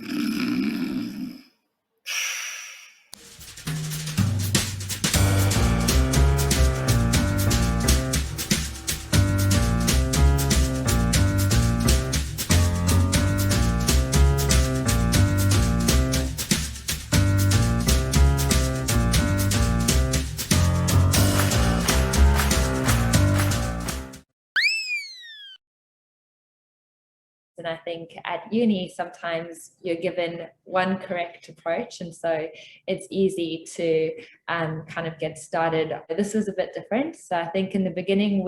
And I think at uni, sometimes you're given one correct approach. And so it's easy to kind of get started. This was a bit different. So I think in the beginning,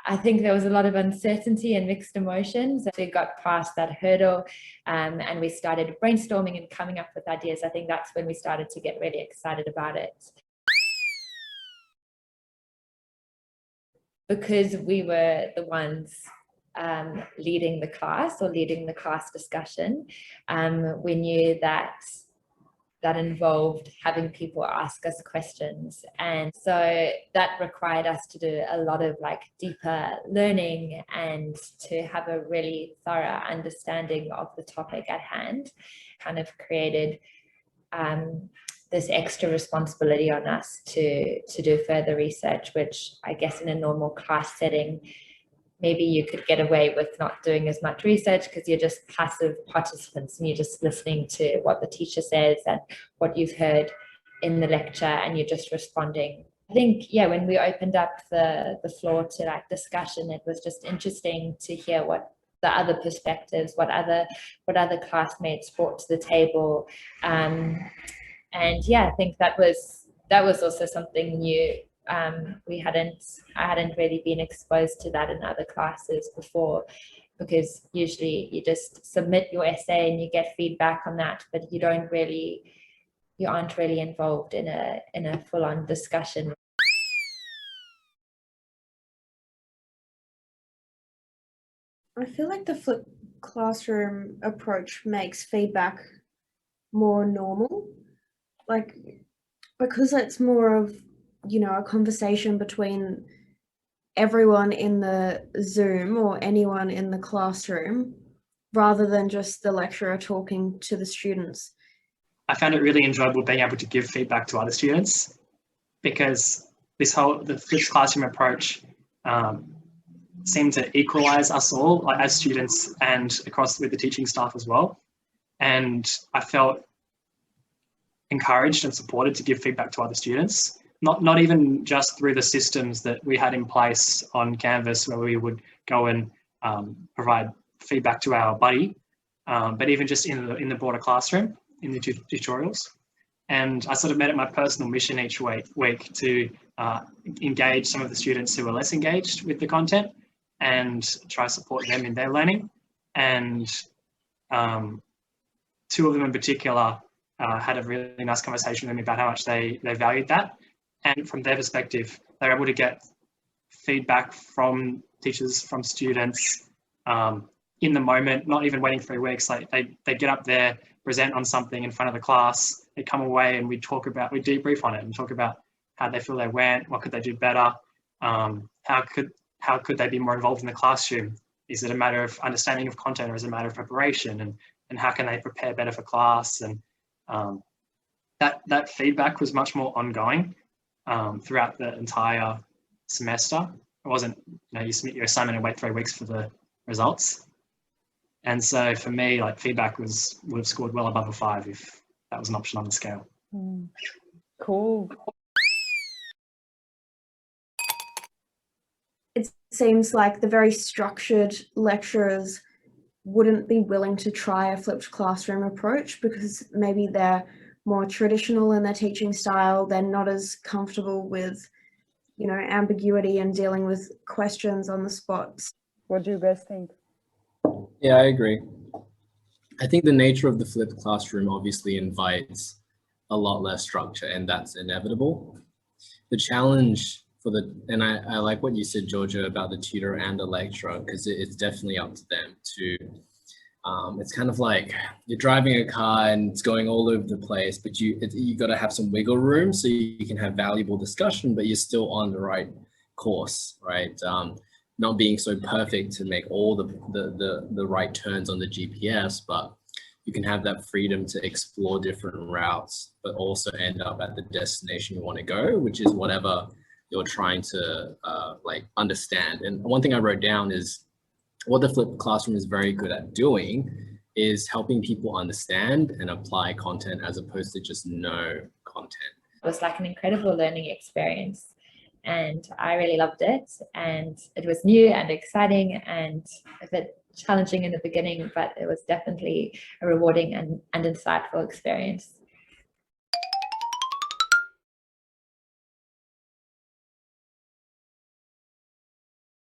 I think there was a lot of uncertainty and mixed emotions. We got past that hurdle and we started brainstorming and coming up with ideas. I think that's when we started to get really excited about it. Because we were the ones leading the class or leading the class discussion, we knew that involved having people ask us questions, and so that required us to do a lot of like deeper learning and to have a really thorough understanding of the topic at hand. Kind of created this extra responsibility on us to do further research, which I guess in a normal class setting maybe you could get away with not doing as much research because you're just passive participants and you're just listening to what the teacher says and what you've heard in the lecture and you're just responding. I think, yeah, when we opened up the floor to like discussion, it was just interesting to hear what the other perspectives, what other classmates brought to the table. And yeah, I think that was also something new. I hadn't really been exposed to that in other classes before, because usually you just submit your essay and you get feedback on that, but you aren't really involved in a full-on discussion. I feel like the flipped classroom approach makes feedback more normal, like because it's more of, you know, a conversation between everyone in the Zoom or anyone in the classroom, rather than just the lecturer talking to the students. I found it really enjoyable being able to give feedback to other students, because the flipped classroom approach seemed to equalize us all, like as students and across with the teaching staff as well. And I felt encouraged and supported to give feedback to other students. Not even just through the systems that we had in place on Canvas, where we would go and provide feedback to our buddy, but even just in the broader classroom, in the tutorials. And I sort of made it my personal mission each week to engage some of the students who were less engaged with the content and try to support them in their learning. And two of them in particular had a really nice conversation with me about how much they valued that. And from their perspective, they're able to get feedback from teachers, from students in the moment, not even waiting 3 weeks. Like they get up there, present on something in front of the class, they come away and we debrief on it and talk about how they feel they went, what could they do better, how could they be more involved in the classroom? Is it a matter of understanding of content or is it a matter of preparation? And how can they prepare better for class? And that feedback was much more ongoing throughout the entire semester. It wasn't, you submit your assignment and wait 3 weeks for the results. And so for me, like feedback would have scored well above a 5 if that was an option on the scale. Cool. It seems like the very structured lecturers wouldn't be willing to try a flipped classroom approach because maybe they're more traditional in their teaching style. They're not as comfortable with, ambiguity and dealing with questions on the spot. What do you guys think? Yeah, I agree. I think the nature of the flipped classroom obviously invites a lot less structure, and that's inevitable. The challenge and I like what you said, Georgia, about the tutor and the lecturer, because it's definitely up to them to, it's kind of like you're driving a car and it's going all over the place, but you got to have some wiggle room so you can have valuable discussion, but you're still on the right course, right? not being so perfect to make all the right turns on the GPS, but you can have that freedom to explore different routes, but also end up at the destination you want to go, which is whatever you're trying to like understand. And one thing I wrote down is what the flipped classroom is very good at doing is helping people understand and apply content as opposed to just know content. It was like an incredible learning experience, and I really loved it. And it was new and exciting and a bit challenging in the beginning, but it was definitely a rewarding and insightful experience.